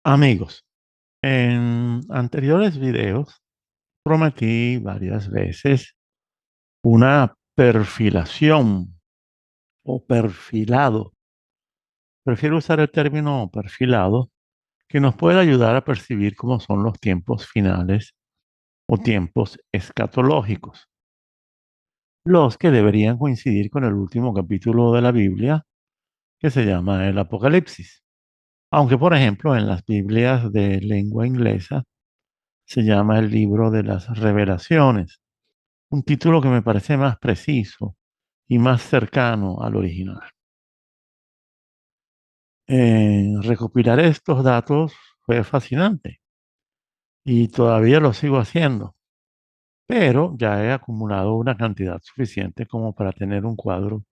Amigos, en anteriores videos prometí varias veces una perfilación o perfilado. Prefiero usar el término perfilado, que nos puede ayudar a percibir cómo son los tiempos finales o tiempos escatológicos, los que deberían coincidir con el último capítulo de la Biblia, que se llama el Apocalipsis. Aunque, por ejemplo, en las Biblias de lengua inglesa se llama el libro de las Revelaciones. Un título que me parece más preciso y más cercano al original. Recopilar estos datos fue fascinante y todavía lo sigo haciendo, pero ya he acumulado una cantidad suficiente como para tener un cuadro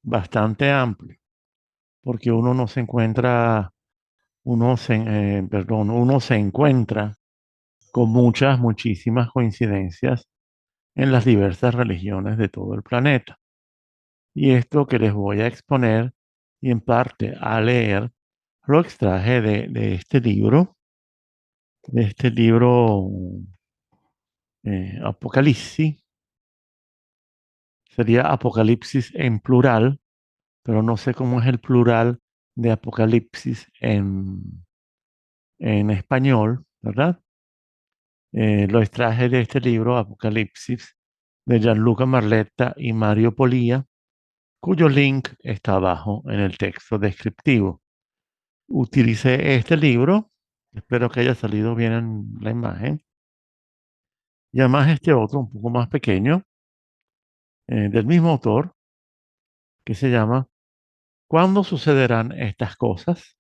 bastante amplio, porque uno se encuentra con muchísimas coincidencias en las diversas religiones de todo el planeta. Y esto que les voy a exponer y en parte a leer, lo extraje de este libro Apocalipsis, sería Apocalipsis en plural, pero no sé cómo es el plural de Apocalipsis en español, ¿verdad? Lo extraje de este libro Apocalipsis de Gianluca Marletta y Mario Polía, cuyo link está abajo en el texto descriptivo. Utilicé este libro, espero que haya salido bien en la imagen, y además este otro un poco más pequeño, del mismo autor, que se llama ¿Cuándo sucederán estas cosas?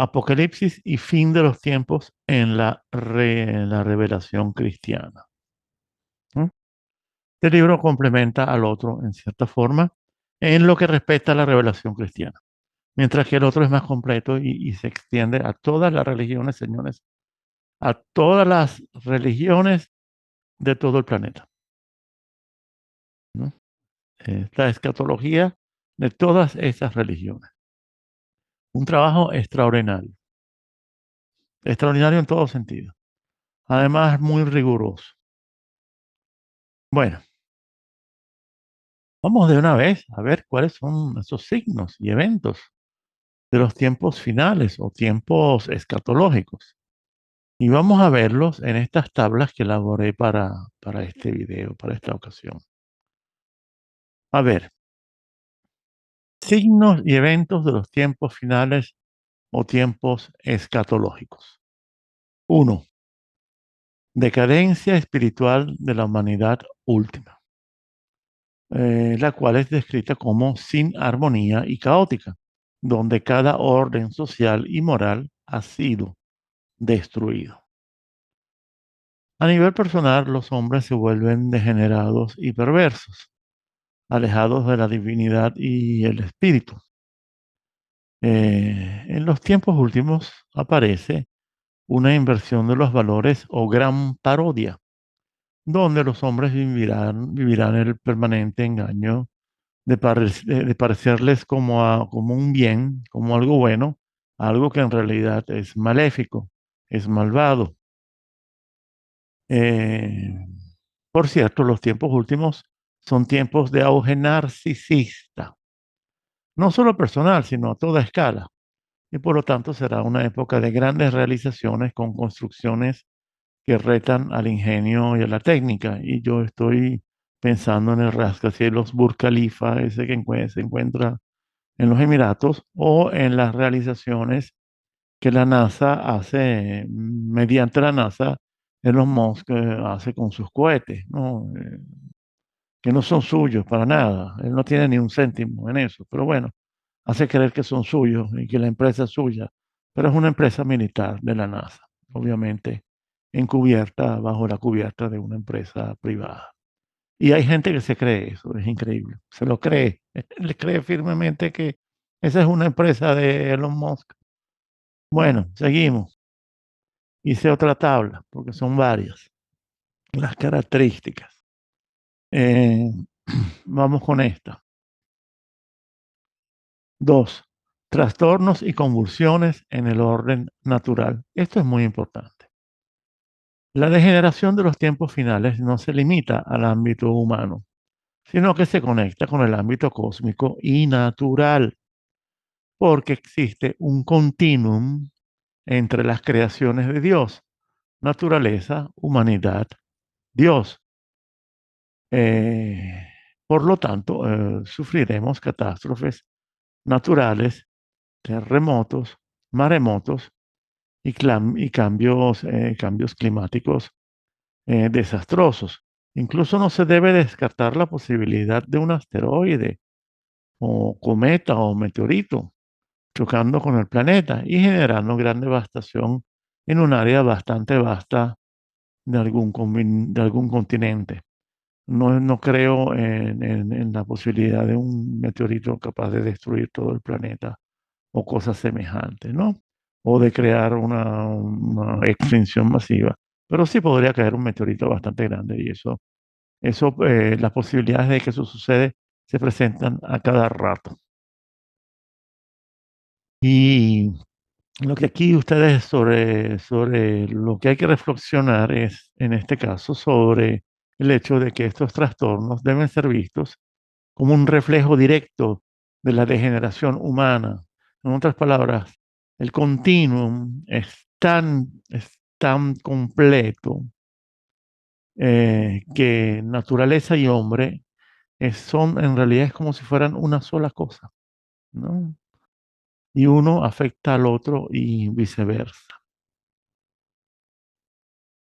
Apocalipsis y fin de los tiempos en la revelación cristiana. ¿No? Este libro complementa al otro en cierta forma en lo que respecta a la revelación cristiana, mientras que el otro es más completo y se extiende a todas las religiones, señores, a todas las religiones de todo el planeta, ¿no? La escatología de todas esas religiones. Un trabajo extraordinario, extraordinario en todo sentido. Además, muy riguroso. Bueno, vamos de una vez a ver cuáles son esos signos y eventos de los tiempos finales o tiempos escatológicos. Y vamos a verlos en estas tablas que elaboré para este video, para esta ocasión. A ver, signos y eventos de los tiempos finales o tiempos escatológicos. Uno, decadencia espiritual de la humanidad última, la cual es descrita como sin armonía y caótica, donde cada orden social y moral ha sido destruido. A nivel personal, los hombres se vuelven degenerados y perversos, alejados de la divinidad y el espíritu. En los tiempos últimos aparece una inversión de los valores o gran parodia, donde los hombres vivirán el permanente engaño de parecerles como un bien, como algo bueno, algo que en realidad es maléfico, es malvado. Eh, por cierto, los tiempos últimos son tiempos de auge narcisista, no solo personal, sino a toda escala. Y por lo tanto será una época de grandes realizaciones con construcciones que retan al ingenio y a la técnica. Y yo estoy pensando en el rascacielos Burj Khalifa, ese que se encuentra en los Emiratos, o en las realizaciones que la NASA hace, mediante la NASA, Elon Musk hace con sus cohetes, ¿no? Que no son suyos para nada. Él no tiene ni un céntimo en eso, pero bueno, hace creer que son suyos y que la empresa es suya, pero es una empresa militar de la NASA, obviamente encubierta bajo la cubierta de una empresa privada. Y hay gente que se cree eso, es increíble, se lo cree, le cree firmemente que esa es una empresa de Elon Musk. Bueno, seguimos. Hice otra tabla, porque son varias las características. Eh, vamos con esta. Dos, Trastornos y convulsiones en el orden natural. Esto es muy importante. La degeneración de los tiempos finales no se limita al ámbito humano, sino que se conecta con el ámbito cósmico y natural, porque existe un continuum entre las creaciones de Dios, naturaleza, humanidad, Dios. Eh, por lo tanto, sufriremos catástrofes naturales, terremotos, maremotos y cambios climáticos desastrosos. Incluso no se debe descartar la posibilidad de un asteroide o cometa o meteorito chocando con el planeta y generando gran devastación en un área bastante vasta de algún continente. No creo en la posibilidad de un meteorito capaz de destruir todo el planeta o cosas semejantes, ¿no? O de crear una extinción masiva. Pero sí podría caer un meteorito bastante grande y las posibilidades de que eso sucede se presentan a cada rato. Y lo que aquí ustedes sobre lo que hay que reflexionar es, en este caso, sobre el hecho de que estos trastornos deben ser vistos como un reflejo directo de la degeneración humana. En otras palabras, el continuum es tan completo que naturaleza y hombre son en realidad es como si fueran una sola cosa, ¿no? Y uno afecta al otro y viceversa.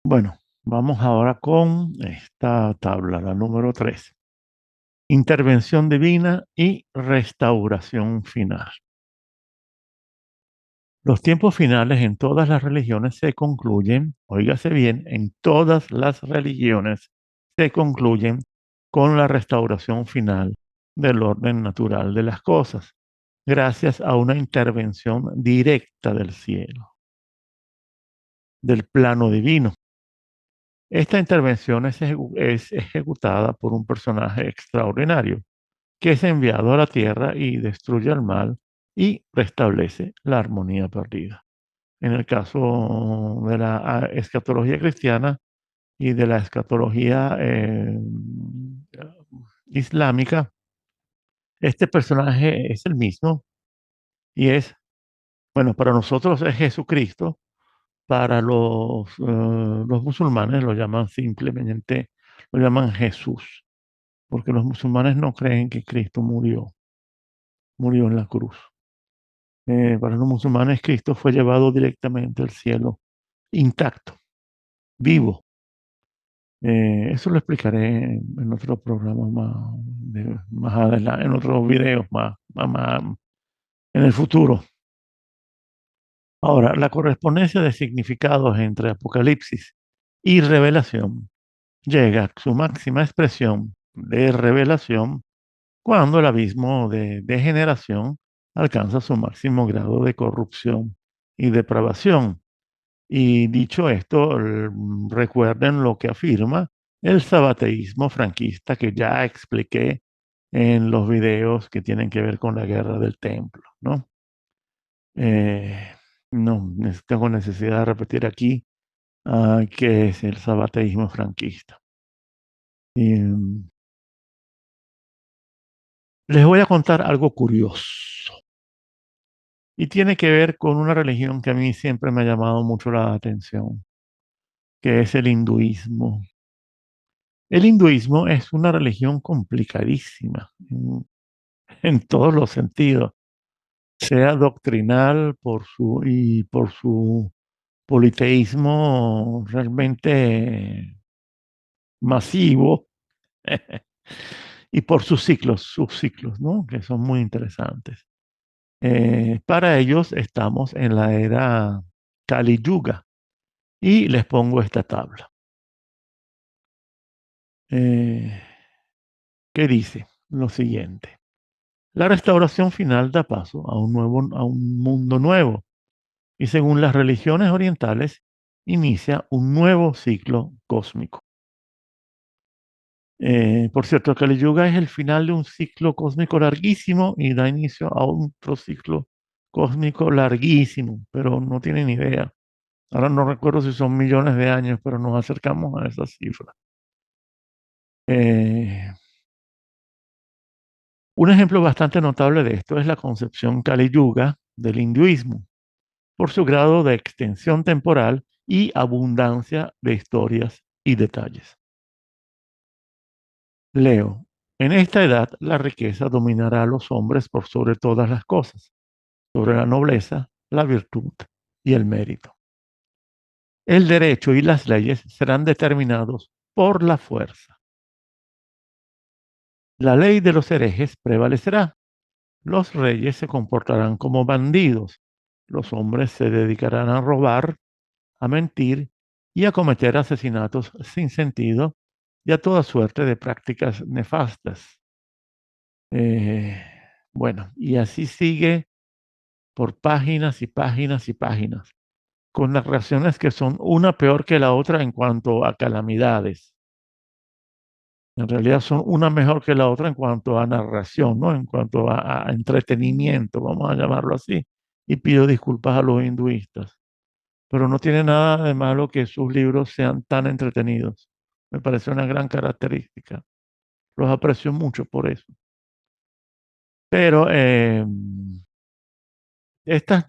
Bueno, vamos ahora con esta tabla, la número 3. Intervención divina y restauración final. Los tiempos finales en todas las religiones se concluyen, óigase bien, en todas las religiones se concluyen con la restauración final del orden natural de las cosas, gracias a una intervención directa del cielo, del plano divino. Esta intervención es ejecutada por un personaje extraordinario que es enviado a la tierra y destruye el mal y restablece la armonía perdida. En el caso de la escatología cristiana y de la escatología islámica, este personaje es el mismo y bueno, para nosotros es Jesucristo, para los musulmanes lo llaman simplemente, lo llaman Jesús, porque los musulmanes no creen que Cristo murió en la cruz. Para los musulmanes Cristo fue llevado directamente al cielo, intacto, vivo. Eso lo explicaré en otro programa más adelante, en otros videos en el futuro. Ahora, la correspondencia de significados entre Apocalipsis y Revelación llega a su máxima expresión de revelación cuando el abismo de degeneración alcanza su máximo grado de corrupción y depravación. Y dicho esto, recuerden lo que afirma el sabateísmo franquista que ya expliqué en los videos que tienen que ver con la guerra del templo, ¿no? Eh, no tengo necesidad de repetir aquí qué es el sabateísmo franquista. Y, les voy a contar algo curioso y tiene que ver con una religión que a mí siempre me ha llamado mucho la atención, que es el hinduismo. El hinduismo es una religión complicadísima en todos los sentidos, sea doctrinal y por su politeísmo realmente masivo y por sus ciclos, ¿no? Que son muy interesantes. Para ellos estamos en la era Kali Yuga y les pongo esta tabla. Eh, que dice lo siguiente. La restauración final da paso a un mundo nuevo y según las religiones orientales inicia un nuevo ciclo cósmico. Por cierto, Kali Yuga es el final de un ciclo cósmico larguísimo y da inicio a otro ciclo cósmico larguísimo, pero no tienen idea. Ahora no recuerdo si son millones de años, pero nos acercamos a esa cifra. Eh, un ejemplo bastante notable de esto es la concepción Kali Yuga del hinduismo, por su grado de extensión temporal y abundancia de historias y detalles. Leo, en esta edad la riqueza dominará a los hombres por sobre todas las cosas, sobre la nobleza, la virtud y el mérito. El derecho y las leyes serán determinados por la fuerza. La ley de los herejes prevalecerá. Los reyes se comportarán como bandidos. Los hombres se dedicarán a robar, a mentir y a cometer asesinatos sin sentido y a toda suerte de prácticas nefastas. Eh, bueno, y así sigue por páginas y páginas y páginas, con narraciones que son una peor que la otra en cuanto a calamidades. En realidad son una mejor que la otra en cuanto a narración, ¿no? En cuanto a entretenimiento, vamos a llamarlo así. Y pido disculpas a los hinduistas, pero no tiene nada de malo que sus libros sean tan entretenidos. Me parece una gran característica. Los aprecio mucho por eso. Pero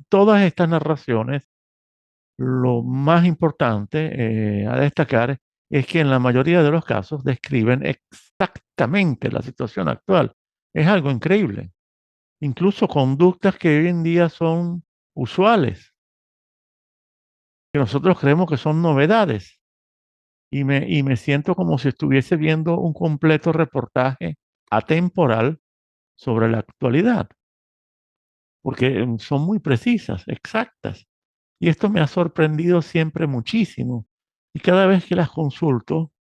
todas estas narraciones, lo más importante a destacar es que en la mayoría de los casos describen exactamente la situación actual. Es algo increíble. Incluso conductas que hoy en día son usuales, que nosotros creemos que son novedades. Y me siento como si estuviese viendo un completo reportaje atemporal sobre la actualidad, porque son muy precisas, exactas. Y esto me ha sorprendido siempre muchísimo. Y cada vez que las consulto,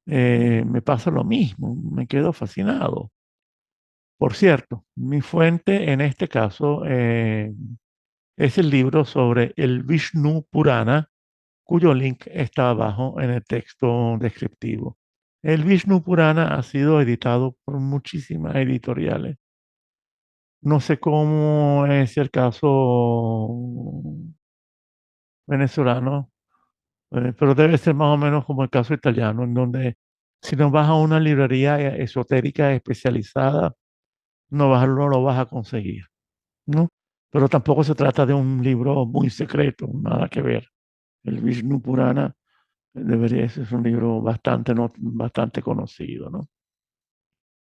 me pasa lo mismo, me quedo fascinado. Por cierto, mi fuente en este caso es el libro sobre el Vishnu Purana, cuyo link está abajo en el texto descriptivo. El Vishnu Purana ha sido editado por muchísimas editoriales. No sé cómo es el caso venezolano, pero debe ser más o menos como el caso italiano, en donde si no vas a una librería esotérica especializada, no lo vas a conseguir, ¿no? Pero tampoco se trata de un libro muy secreto, nada que ver. El Vishnu Purana debería ser un libro bastante, no, bastante conocido, ¿no?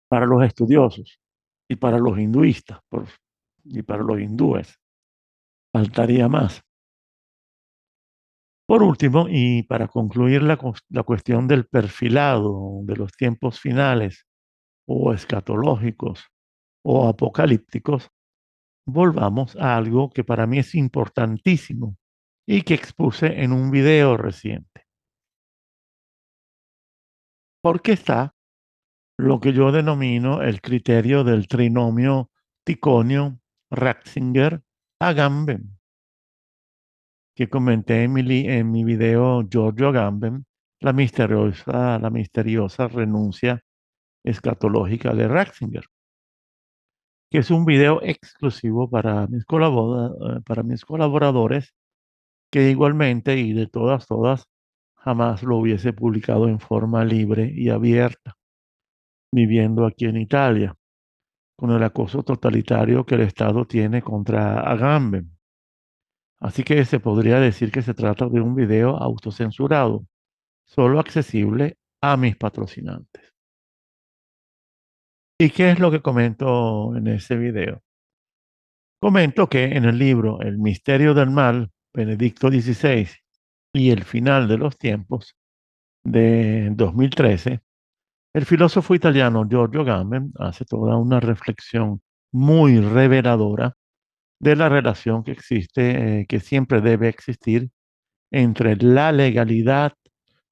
Para los estudiosos y para los hinduistas y para los hindúes. Faltaría más. Por último, y para concluir la cuestión del perfilado de los tiempos finales o escatológicos o apocalípticos, volvamos a algo que para mí es importantísimo y que expuse en un video reciente. Porque está lo que yo denomino el criterio del trinomio Ticonio-Ratzinger-Agamben, que comenté en mi video Giorgio Agamben, la misteriosa renuncia escatológica de Ratzinger, que es un video exclusivo para mis colaboradores, que igualmente y de todas, jamás lo hubiese publicado en forma libre y abierta, viviendo aquí en Italia, con el acoso totalitario que el Estado tiene contra Agamben. Así que se podría decir que se trata de un video autocensurado, solo accesible a mis patrocinantes. ¿Y qué es lo que comento en ese video? Comento que en el libro El misterio del mal, Benedicto XVI y el final de los tiempos de 2013, el filósofo italiano Giorgio Agamben hace toda una reflexión muy reveladora de la relación que existe, que siempre debe existir entre la legalidad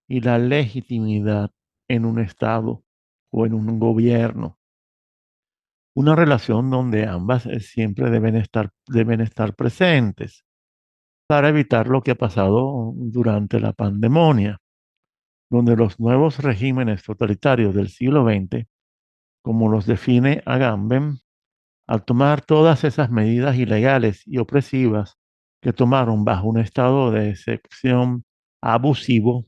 y la legitimidad en un Estado o en un gobierno. Una relación donde ambas siempre deben estar presentes para evitar lo que ha pasado durante la pandemia, donde los nuevos regímenes totalitarios del siglo XX, como los define Agamben, Al tomar todas esas medidas ilegales y opresivas que tomaron bajo un estado de excepción abusivo,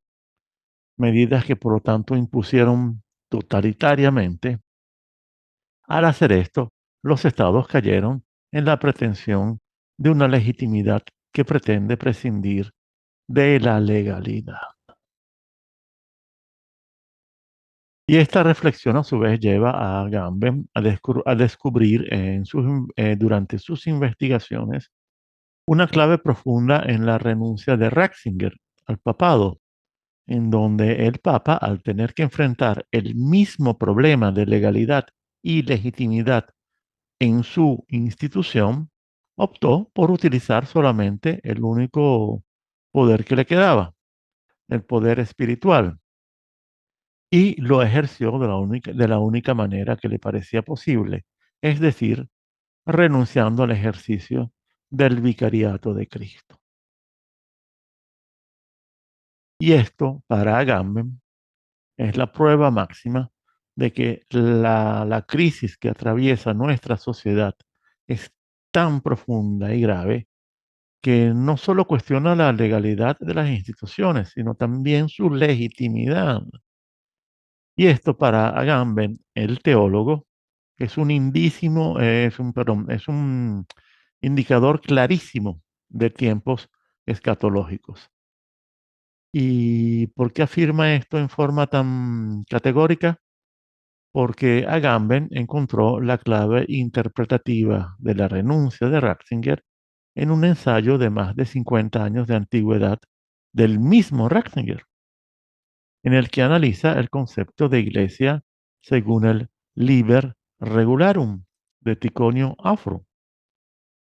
medidas que por lo tanto impusieron totalitariamente, al hacer esto, los estados cayeron en la pretensión de una legitimidad que pretende prescindir de la legalidad. Y esta reflexión a su vez lleva a Agamben a descubrir durante sus investigaciones una clave profunda en la renuncia de Ratzinger al papado, en donde el papa, al tener que enfrentar el mismo problema de legalidad y legitimidad en su institución, optó por utilizar solamente el único poder que le quedaba, el poder espiritual, y lo ejerció de la única manera que le parecía posible, es decir, renunciando al ejercicio del vicariato de Cristo. Y esto, para Agamben, es la prueba máxima de que la crisis que atraviesa nuestra sociedad es tan profunda y grave que no solo cuestiona la legalidad de las instituciones, sino también su legitimidad. Y esto para Agamben, el teólogo, es un indicador clarísimo de tiempos escatológicos. ¿Y por qué afirma esto en forma tan categórica? Porque Agamben encontró la clave interpretativa de la renuncia de Ratzinger en un ensayo de más de 50 años de antigüedad del mismo Ratzinger, en el que analiza el concepto de iglesia según el Liber Regularum de Ticonio Afro,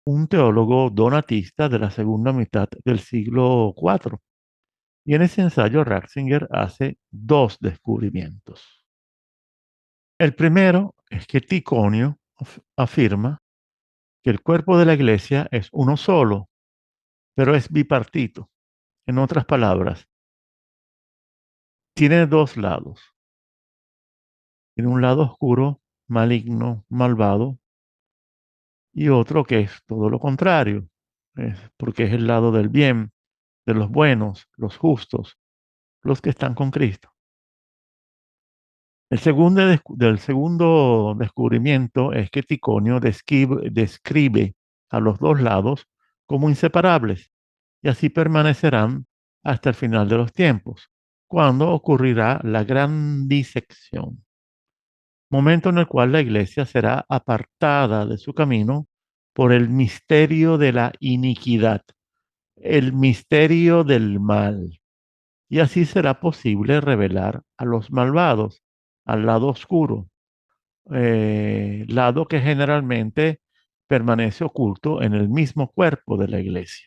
un teólogo donatista de la segunda mitad del siglo IV. Y en ese ensayo Ratzinger hace dos descubrimientos. El primero es que Ticonio afirma que el cuerpo de la iglesia es uno solo, pero es bipartito. En otras palabras, tiene dos lados. Tiene un lado oscuro, maligno, malvado, y otro que es todo lo contrario, porque es el lado del bien, de los buenos, los justos, los que están con Cristo. Del segundo descubrimiento es que Ticonio describe a los dos lados como inseparables y así permanecerán hasta el final de los tiempos, cuando ocurrirá la gran disección, momento en el cual la iglesia será apartada de su camino por el misterio de la iniquidad, el misterio del mal, y así será posible revelar a los malvados, al lado oscuro, lado que generalmente permanece oculto en el mismo cuerpo de la iglesia.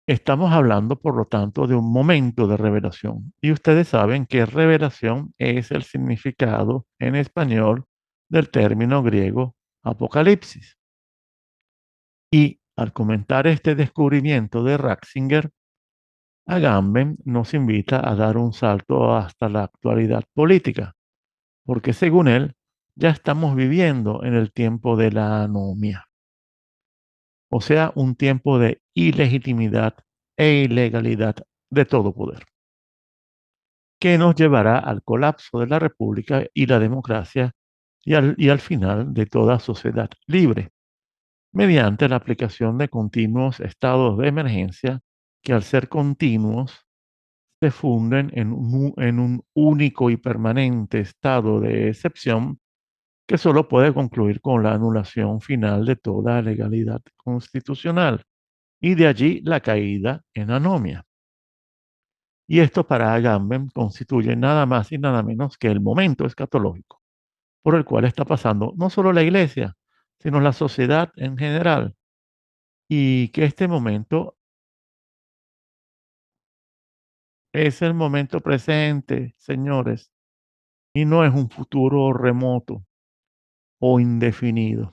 Estamos hablando, por lo tanto, de un momento de revelación. Y ustedes saben que revelación es el significado en español del término griego apocalipsis. Y al comentar este descubrimiento de Ratzinger, Agamben nos invita a dar un salto hasta la actualidad política, porque según él, ya estamos viviendo en el tiempo de la anomia, o sea, un tiempo de ilegitimidad e ilegalidad de todo poder, que nos llevará al colapso de la república y la democracia y al final de toda sociedad libre, mediante la aplicación de continuos estados de emergencia que al ser continuos se funden en un único y permanente estado de excepción que solo puede concluir con la anulación final de toda legalidad constitucional y de allí la caída en anomia. Y esto para Agamben constituye nada más y nada menos que el momento escatológico por el cual está pasando no solo la iglesia, sino la sociedad en general. Y que este momento es el momento presente, señores, y no es un futuro remoto o indefinido.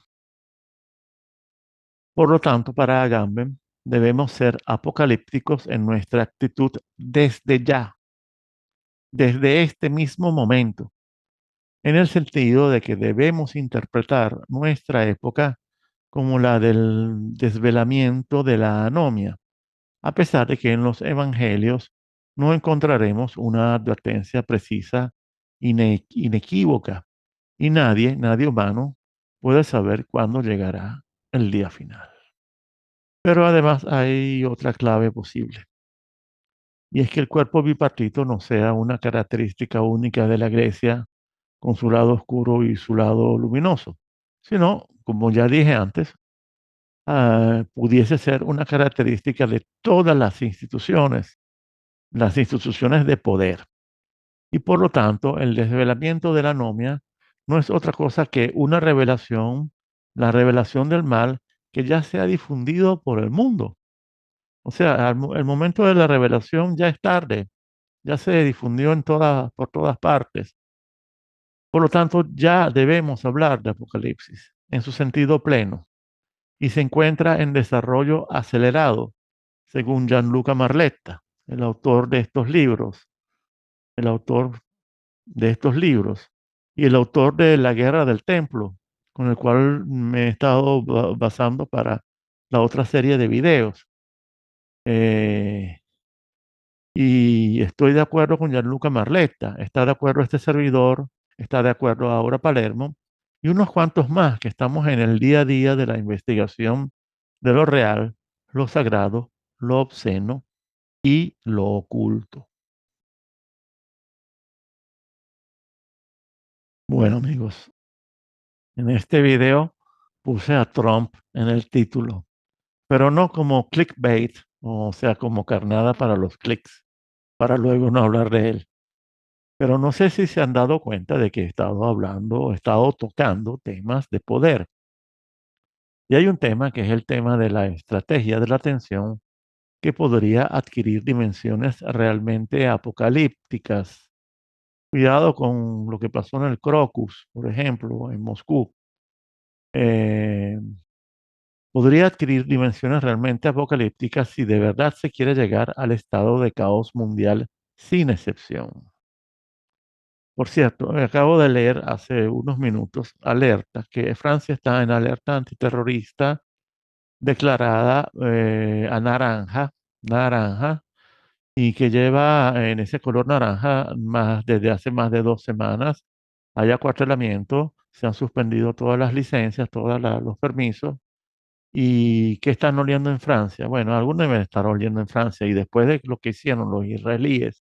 Por lo tanto, para Agamben, debemos ser apocalípticos en nuestra actitud desde ya, desde este mismo momento, en el sentido de que debemos interpretar nuestra época como la del desvelamiento de la anomia, a pesar de que en los evangelios no encontraremos una advertencia precisa, inequívoca, y nadie humano, puede saber cuándo llegará el día final. Pero además hay otra clave posible, y es que el cuerpo bipartito no sea una característica única de la Grecia con su lado oscuro y su lado luminoso, sino, como ya dije antes, pudiese ser una característica de todas las instituciones de poder. Y por lo tanto, el desvelamiento de la anomia no es otra cosa que una revelación, la revelación del mal que ya se ha difundido por el mundo. O sea, el momento de la revelación ya es tarde, ya se difundió por todas partes. Por lo tanto, ya debemos hablar de Apocalipsis en su sentido pleno y se encuentra en desarrollo acelerado, según Gianluca Marletta, el autor de estos libros, el autor de estos libros y el autor de La Guerra del Templo, con el cual me he estado basando para la otra serie de videos. Eh, y estoy de acuerdo con Gianluca Marletta, está de acuerdo este servidor, está de acuerdo ahora Palermo y unos cuantos más que estamos en el día a día de la investigación de lo real, lo sagrado, lo obsceno y lo oculto. Bueno, amigos, en este video puse a Trump en el título, pero no como clickbait, o sea, como carnada para los clics, para luego no hablar de él. Pero no sé si se han dado cuenta de que he estado hablando, he estado tocando temas de poder. Y hay un tema que es el tema de la estrategia de la atención que podría adquirir dimensiones realmente apocalípticas. Cuidado con lo que pasó en el Crocus, por ejemplo, en Moscú. Eh, Podría adquirir dimensiones realmente apocalípticas si de verdad se quiere llegar al estado de caos mundial sin excepción. Por cierto, acabo de leer hace unos minutos alerta que Francia está en alerta antiterrorista declarada a naranja, y que lleva en ese color naranja desde hace más de 2 semanas. Hay acuartelamiento, se han suspendido todas las licencias, todos los permisos. ¿Y qué están oliendo en Francia? Bueno, algunos deben estar oliendo en Francia y después de lo que hicieron los israelíes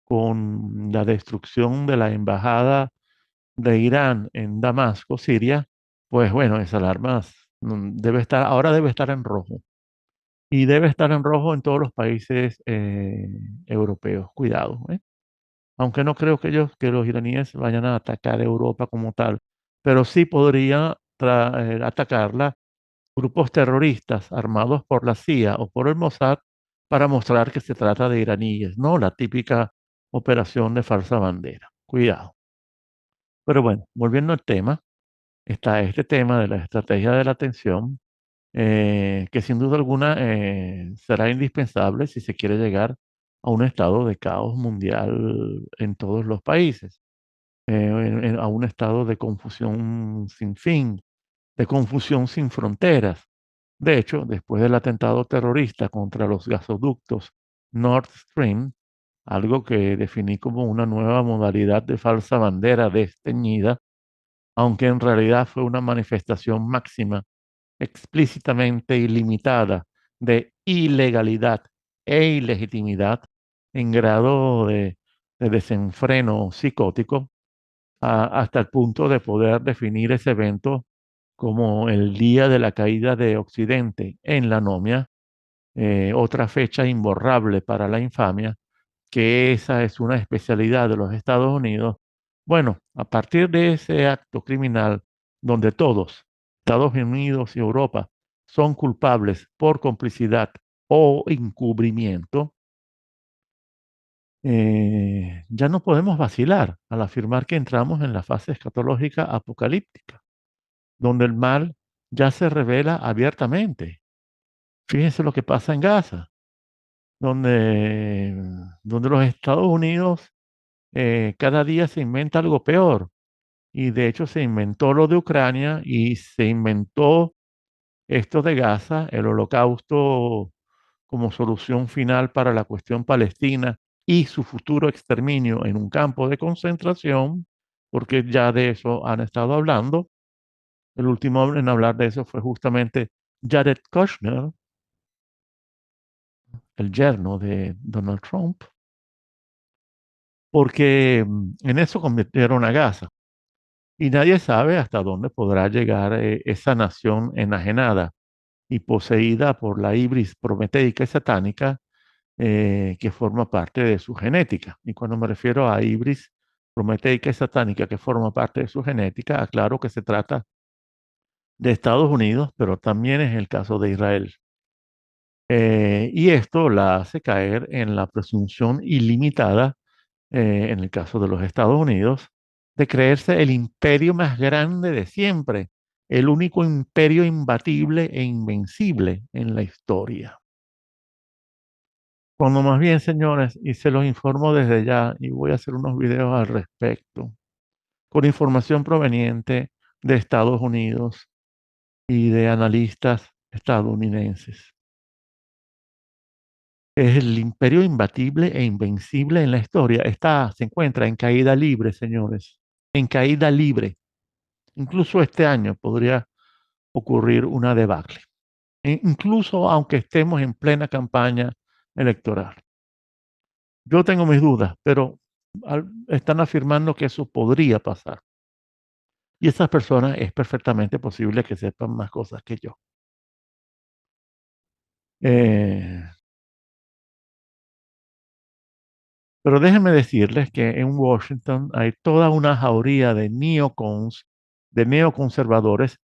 con la destrucción de la embajada de Irán en Damasco, Siria, pues bueno, esa alarma ahora debe estar en rojo. Y debe estar en rojo en todos los países europeos. Cuidado, ¿eh? Aunque no creo que los iraníes vayan a atacar Europa como tal, pero sí podría atacarla grupos terroristas armados por la CIA o por el Mossad para mostrar que se trata de iraníes, no la típica operación de falsa bandera. Cuidado. Pero bueno, volviendo al tema, está este tema de la estrategia de la atención, que sin duda alguna será indispensable si se quiere llegar a un estado de caos mundial en todos los países, a un estado de confusión sin fin, de confusión sin fronteras. De hecho, después del atentado terrorista contra los gasoductos Nord Stream, algo que definí como una nueva modalidad de falsa bandera desteñida, aunque en realidad fue una manifestación máxima, explícitamente ilimitada de ilegalidad e ilegitimidad en grado de desenfreno psicótico, hasta el punto de poder definir ese evento como el día de la caída de Occidente en la anomia, otra fecha imborrable para la infamia, que esa es una especialidad de los Estados Unidos. Bueno, a partir de ese acto criminal donde todos, Estados Unidos y Europa, son culpables por complicidad o encubrimiento, ya no podemos vacilar al afirmar que entramos en la fase escatológica apocalíptica, donde el mal ya se revela abiertamente. Fíjense lo que pasa en Gaza, donde los Estados Unidos cada día se inventa algo peor. y de hecho se inventó lo de Ucrania y se inventó esto de Gaza, el holocausto como solución final para la cuestión palestina y su futuro exterminio en un campo de concentración, porque ya de eso han estado hablando. El último en hablar de eso fue justamente Jared Kushner, el yerno de Donald Trump, porque en eso convirtieron a Gaza. Y nadie sabe hasta dónde podrá llegar esa nación enajenada y poseída por la ibris prometeica y satánica que forma parte de su genética. Y cuando me refiero a ibris prometeica y satánica que forma parte de su genética, aclaro que se trata de Estados Unidos, pero también es el caso de Israel. Y esto la hace caer en la presunción ilimitada, en el caso de los Estados Unidos, de creerse el imperio más grande de siempre, el único imperio imbatible e invencible en la historia. Cuando más bien, señores, y se los informo desde ya, y voy a hacer unos videos al respecto, con información proveniente de Estados Unidos y de analistas estadounidenses. Es el imperio imbatible e invencible en la historia. Se encuentra en caída libre, señores, en caída libre. Incluso este año podría ocurrir una debacle, incluso aunque estemos en plena campaña electoral. Yo tengo mis dudas, pero están afirmando que eso podría pasar. Y esas personas es perfectamente posible que sepan más cosas que yo. Eh, pero déjenme decirles que en Washington hay toda una jauría de neocons, de neoconservadores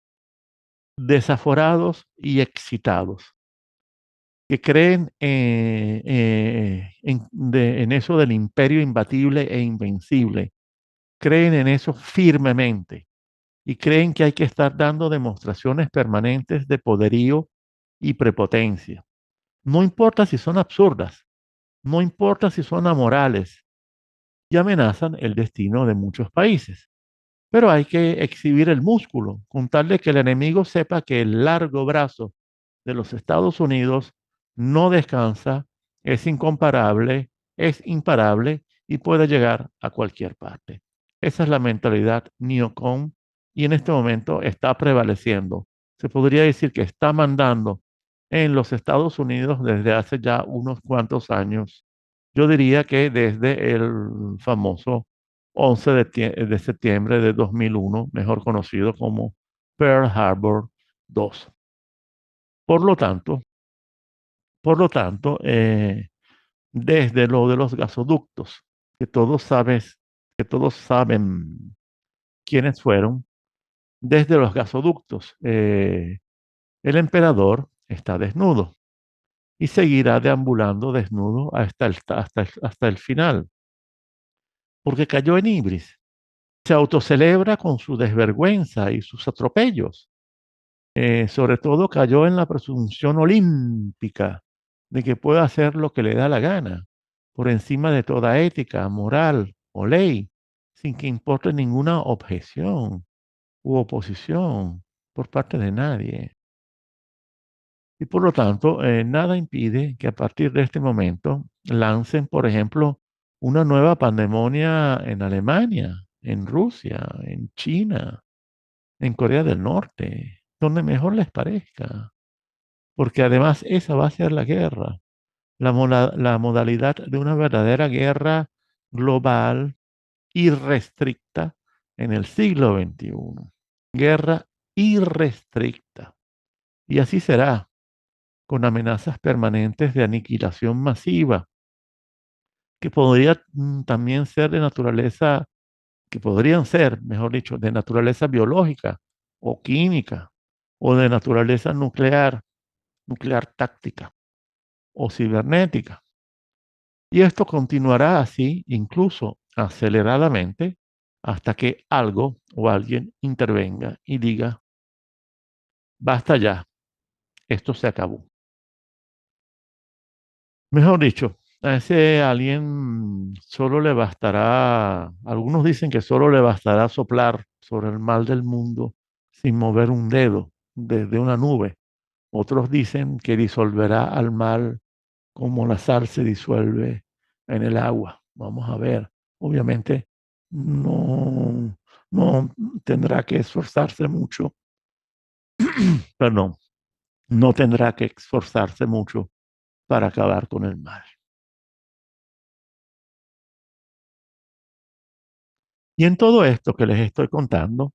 desaforados y excitados, que creen en eso del imperio imbatible e invencible, creen en eso firmemente y creen que hay que estar dando demostraciones permanentes de poderío y prepotencia. No importa si son absurdas, no importa si son amorales y amenazan el destino de muchos países. Pero hay que exhibir el músculo, con tal de que el enemigo sepa que el largo brazo de los Estados Unidos no descansa, es incomparable, es imparable y puede llegar a cualquier parte. Esa es la mentalidad neocon y en este momento está prevaleciendo. Se podría decir que está mandando en los Estados Unidos desde hace ya unos cuantos años. Yo diría que desde el famoso 11 de septiembre de 2001, mejor conocido como Pearl Harbor 2. Por lo tanto, por lo tanto, desde lo de los gasoductos, que que todos saben quiénes fueron, desde los gasoductos, el emperador está desnudo y seguirá deambulando desnudo hasta el final, porque cayó en ibris. Se autocelebra con su desvergüenza y sus atropellos. Sobre todo cayó en la presunción olímpica de que puede hacer lo que le da la gana, por encima de toda ética, moral o ley, sin que importe ninguna objeción u oposición por parte de nadie. Y por lo tanto, nada impide que a partir de este momento lancen, por ejemplo, una nueva pandemonia en Alemania, en Rusia, en China, en Corea del Norte, donde mejor les parezca. Porque además esa va a ser la guerra, la modalidad de una verdadera guerra global irrestricta en el siglo XXI. Guerra irrestricta. Y así será, con amenazas permanentes de aniquilación masiva, que podría también ser de naturaleza, que podrían ser, mejor dicho, de naturaleza biológica o química o de naturaleza nuclear, nuclear táctica o cibernética. Y esto continuará así, incluso aceleradamente, hasta que algo o alguien intervenga y diga, basta ya, esto se acabó. Mejor dicho, A ese alguien solo le bastará, algunos dicen que solo le bastará soplar sobre el mal del mundo sin mover un dedo desde una nube. Otros dicen que disolverá al mal como la sal se disuelve en el agua. Vamos a ver. Obviamente no, no tendrá que esforzarse mucho, perdón, no tendrá que esforzarse mucho para acabar con el mal. Y en todo esto que les estoy contando,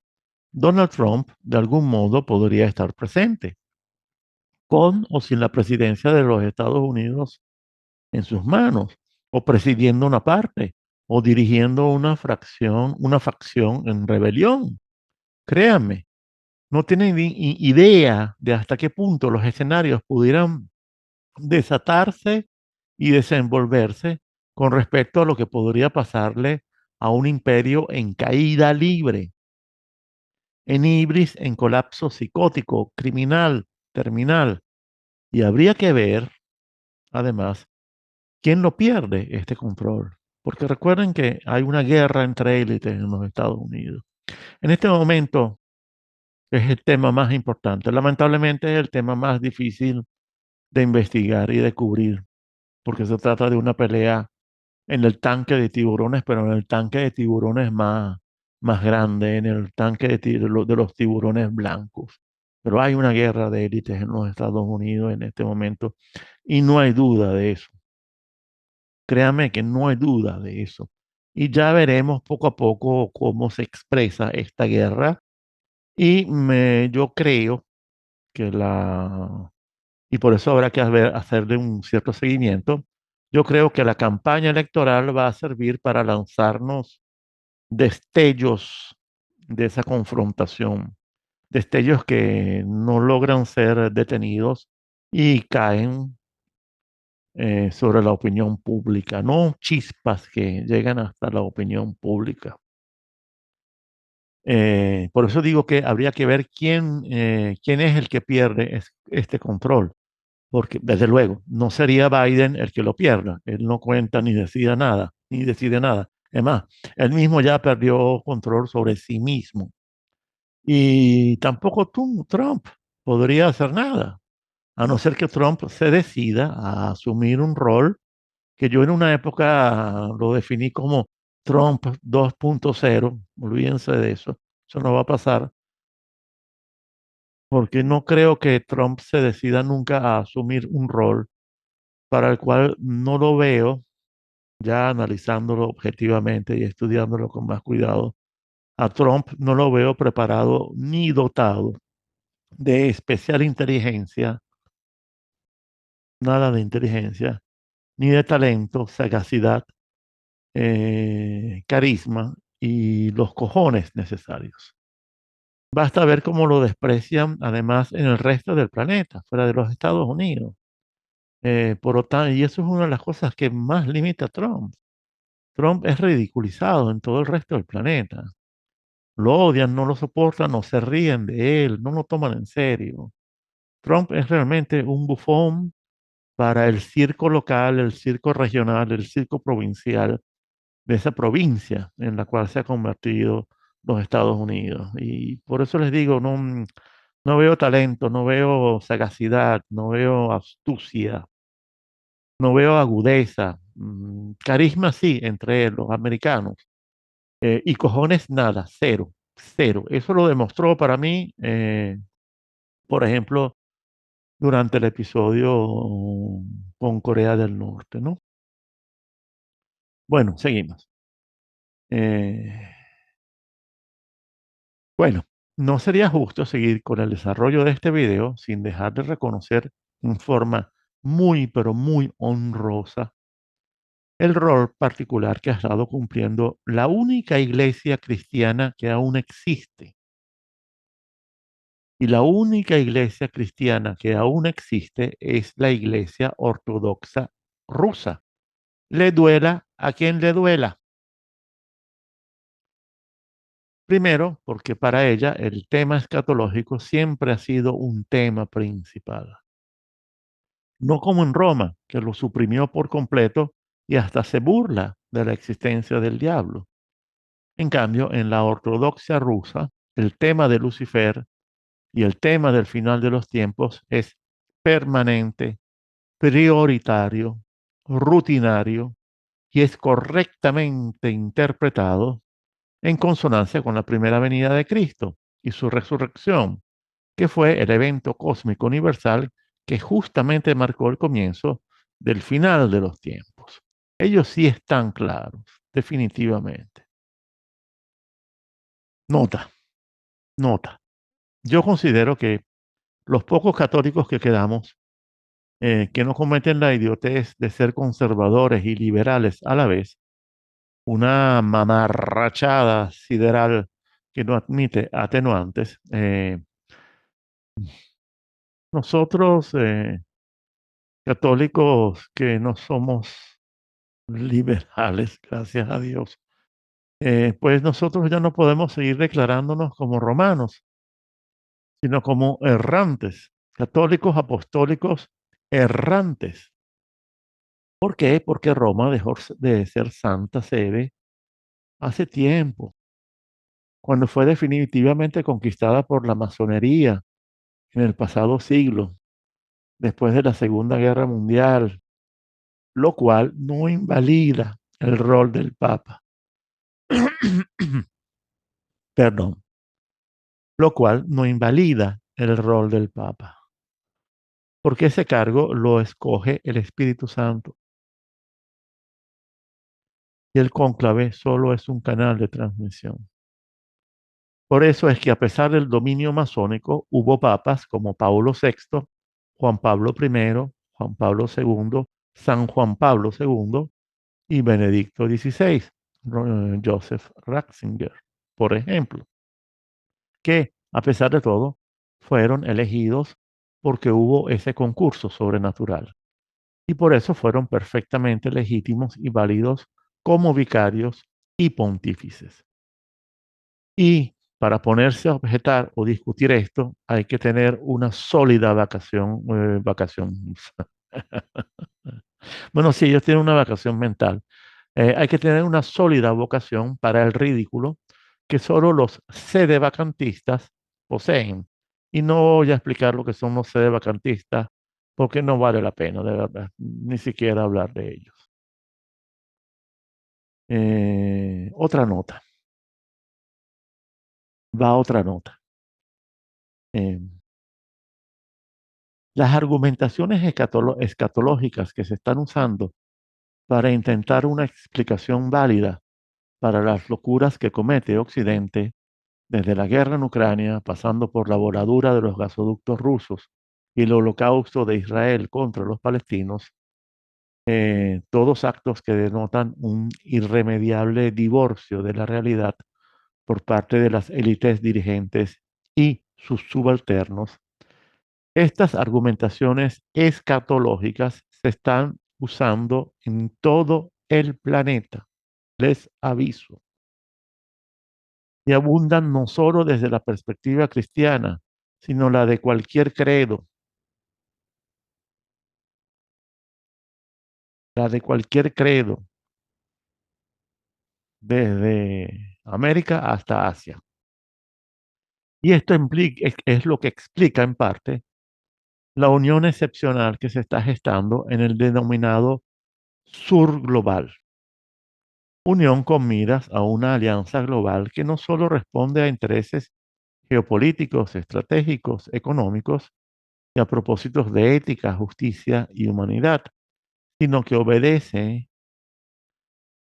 Donald Trump de algún modo podría estar presente, con o sin la presidencia de los Estados Unidos en sus manos, o presidiendo una parte, o dirigiendo una facción en rebelión. Créanme, no tienen idea de hasta qué punto los escenarios pudieran desatarse y desenvolverse con respecto a lo que podría pasarle a un imperio en caída libre, en ibris, en colapso psicótico, criminal, terminal. Y habría que ver, además, quién lo pierde este control. Porque recuerden que hay una guerra entre élites en los Estados Unidos. En este momento es el tema más importante. Lamentablemente es el tema más difícil de investigar y de cubrir, porque se trata de una pelea en el tanque de tiburones, pero en el tanque de tiburones más grande, en el tanque de los tiburones blancos. Pero hay una guerra de élites en los Estados Unidos en este momento y no hay duda de eso. Créame que no hay duda de eso. Y ya veremos poco a poco cómo se expresa esta guerra. Yo creo que y por eso habrá que hacerle un cierto seguimiento. Yo creo que la campaña electoral va a servir para lanzarnos destellos de esa confrontación, destellos que no logran ser detenidos y caen sobre la opinión pública, no chispas que llegan hasta la opinión pública. Por eso digo que habría que ver quién es el que pierde este control, porque desde luego no sería Biden el que lo pierda, él no cuenta ni decide nada, ni decide nada. Es más, él mismo ya perdió control sobre sí mismo y tampoco Trump podría hacer nada, a no ser que Trump se decida a asumir un rol que yo en una época lo definí como Trump 2.0, olvídense de eso no va a pasar, porque no creo que Trump se decida nunca a asumir un rol para el cual no lo veo, ya analizándolo objetivamente y estudiándolo con más cuidado, a Trump no lo veo preparado ni dotado de especial inteligencia, nada de inteligencia, ni de talento, sagacidad, carisma y los cojones necesarios. Basta ver cómo lo desprecian además en el resto del planeta, fuera de los Estados Unidos. Por lo tanto, y eso es una de las cosas que más limita a Trump. Trump es ridiculizado en todo el resto del planeta. Lo odian, no lo soportan, no se ríen de él, no lo toman en serio. Trump es realmente un bufón para el circo local, el circo regional, el circo provincial de esa provincia en la cual se ha convertido los Estados Unidos. Y por eso les digo, no, no veo talento, no veo sagacidad, no veo astucia, no veo agudeza, carisma sí, entre los americanos. Y cojones nada, cero, cero. Eso lo demostró para mí, por ejemplo, durante el episodio con Corea del Norte, ¿no? Bueno, seguimos. Eh, bueno, no sería justo seguir con el desarrollo de este video sin dejar de reconocer en forma muy, pero muy honrosa el rol particular que ha estado cumpliendo la única iglesia cristiana que aún existe. Y la única iglesia cristiana que aún existe es la iglesia ortodoxa rusa. Le duela a quien le duela. Primero, porque para ella el tema escatológico siempre ha sido un tema principal. No como en Roma, que lo suprimió por completo y hasta se burla de la existencia del diablo. En cambio, en la ortodoxia rusa, el tema de Lucifer y el tema del final de los tiempos es permanente, prioritario, rutinario y es correctamente interpretado en consonancia con la primera venida de Cristo y su resurrección, que fue el evento cósmico universal que justamente marcó el comienzo del final de los tiempos. Ellos sí están claros, definitivamente. Nota, nota. Yo considero que los pocos católicos que quedamos, que no cometen la idiotez de ser conservadores y liberales a la vez, una mamarrachada sideral que no admite atenuantes, nosotros católicos que no somos liberales, gracias a Dios, pues nosotros ya no podemos seguir declarándonos como romanos, sino como errantes, católicos apostólicos errantes. ¿Por qué? Porque Roma dejó de ser santa sede hace tiempo, cuando fue definitivamente conquistada por la masonería en el pasado siglo, después de la Segunda Guerra Mundial, lo cual no invalida el rol del Papa. Perdón, lo cual no invalida el rol del Papa, porque ese cargo lo escoge el Espíritu Santo y el cónclave solo es un canal de transmisión. Por eso es que a pesar del dominio masónico, hubo papas como Paulo VI, Juan Pablo I, Juan Pablo II, San Juan Pablo II y Benedicto XVI, Joseph Ratzinger, por ejemplo, que a pesar de todo fueron elegidos porque hubo ese concurso sobrenatural y por eso fueron perfectamente legítimos y válidos como vicarios y pontífices. Y para ponerse a objetar o discutir esto, hay que tener una sólida vacación. Bueno, sí, ellos tienen una vacación mental. Hay que tener una sólida vocación para el ridículo que solo los sedevacantistas poseen. Y no voy a explicar lo que son los sedevacantistas porque no vale la pena, de verdad, ni siquiera hablar de ellos. Otra nota, va otra nota. Eh, las argumentaciones escatológicas que se están usando para intentar una explicación válida para las locuras que comete Occidente, desde la guerra en Ucrania, pasando por la voladura de los gasoductos rusos y el holocausto de Israel contra los palestinos, todos actos que denotan un irremediable divorcio de la realidad por parte de las élites dirigentes y sus subalternos. Estas argumentaciones escatológicas se están usando en todo el planeta, les aviso, y abundan no solo desde la perspectiva cristiana, sino la de cualquier credo, la de cualquier credo, desde América hasta Asia. Y esto es lo que explica en parte la unión excepcional que se está gestando en el denominado sur global. Unión con miras a una alianza global que no solo responde a intereses geopolíticos, estratégicos, económicos y a propósitos de ética, justicia y humanidad, sino que obedece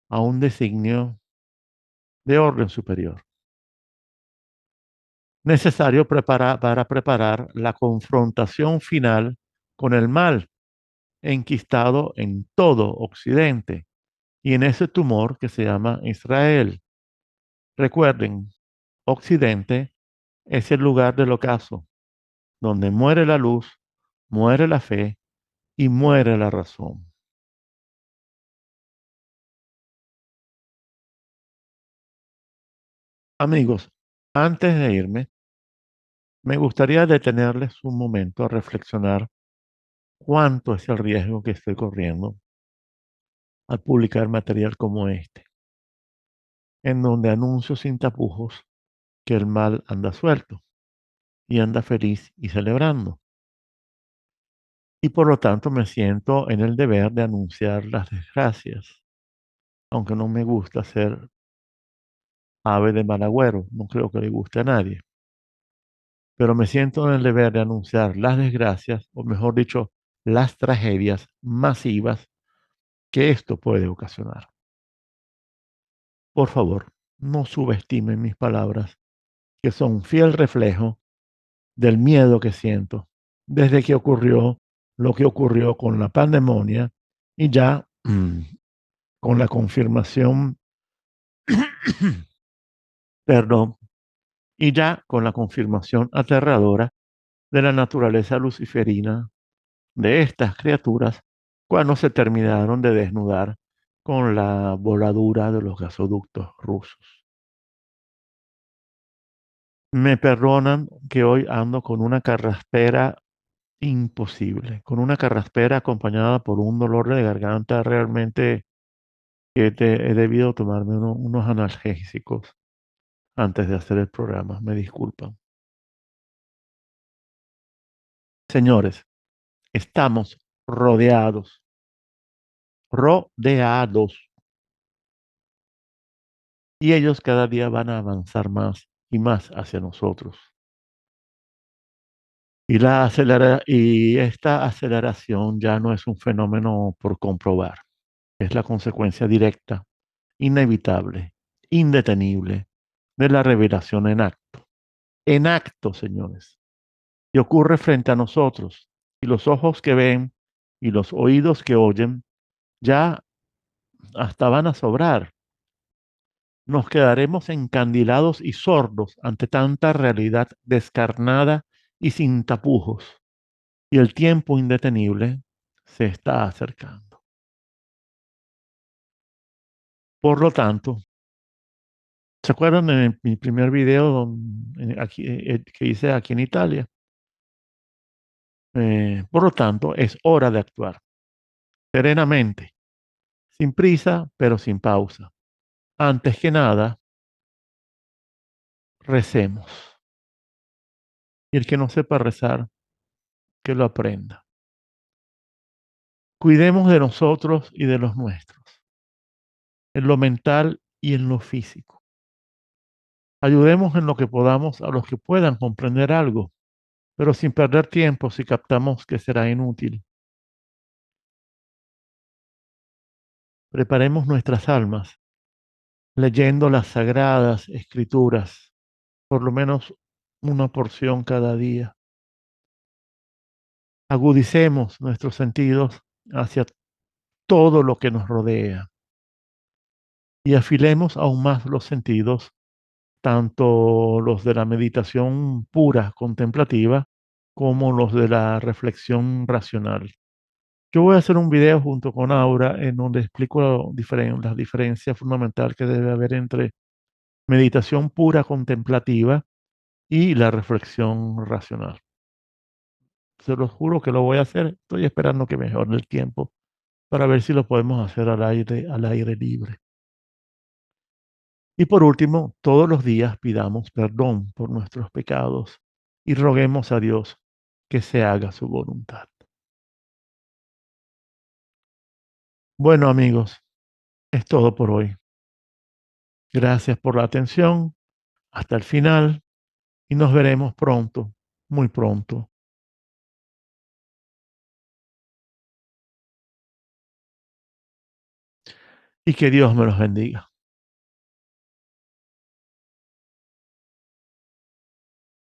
a un designio de orden superior, necesario para preparar la confrontación final con el mal enquistado en todo Occidente y en ese tumor que se llama Israel. Recuerden, Occidente es el lugar del ocaso, donde muere la luz, muere la fe y muere la razón. Amigos, antes de irme, me gustaría detenerles un momento a reflexionar cuánto es el riesgo que estoy corriendo al publicar material como este, en donde anuncio sin tapujos que el mal anda suelto y anda feliz y celebrando. Y por lo tanto me siento en el deber de anunciar las desgracias, aunque no me gusta ser ave de mal agüero, no creo que le guste a nadie, pero me siento en el deber de anunciar las desgracias, o mejor dicho, las tragedias masivas que esto puede ocasionar. Por favor, no subestimen mis palabras, que son un fiel reflejo del miedo que siento desde que ocurrió lo que ocurrió con la pandemia y ya con la confirmación, perdón, y ya con la confirmación aterradora de la naturaleza luciferina de estas criaturas cuando se terminaron de desnudar con la voladura de los gasoductos rusos. Me perdonan que hoy ando con una carraspera imposible, con una carraspera acompañada por un dolor de garganta realmente que he debido tomarme unos analgésicos antes de hacer el programa. Me disculpan. Señores, estamos rodeados, rodeados, y ellos cada día van a avanzar más y más hacia nosotros. Y esta aceleración ya no es un fenómeno por comprobar, es la consecuencia directa, inevitable, indetenible de la revelación en acto, señores, y ocurre frente a nosotros, y los ojos que ven y los oídos que oyen ya hasta van a sobrar. Nos quedaremos encandilados y sordos ante tanta realidad descarnada y sin tapujos, y el tiempo indetenible se está acercando. Por lo tanto, ¿se acuerdan de mi primer video que hice aquí en Italia? Por lo tanto, es hora de actuar serenamente, sin prisa, pero sin pausa. Antes que nada, recemos. Y el que no sepa rezar, que lo aprenda. Cuidemos de nosotros y de los nuestros, en lo mental y en lo físico. Ayudemos en lo que podamos a los que puedan comprender algo, pero sin perder tiempo si captamos que será inútil. Preparemos nuestras almas leyendo las sagradas escrituras, por lo menos una porción cada día. Agudicemos nuestros sentidos hacia todo lo que nos rodea y afilemos aún más los sentidos, tanto los de la meditación pura, contemplativa, como los de la reflexión racional. Yo voy a hacer un video junto con Aura en donde explico las diferencias fundamentales que debe haber entre meditación pura contemplativa y la reflexión racional. Se los juro que lo voy a hacer. Estoy esperando que mejore el tiempo para ver si lo podemos hacer al aire libre. Y por último, todos los días pidamos perdón por nuestros pecados y roguemos a Dios que se haga su voluntad. Bueno, amigos, es todo por hoy. Gracias por la atención. Hasta el final y nos veremos pronto, muy pronto. Y que Dios me los bendiga.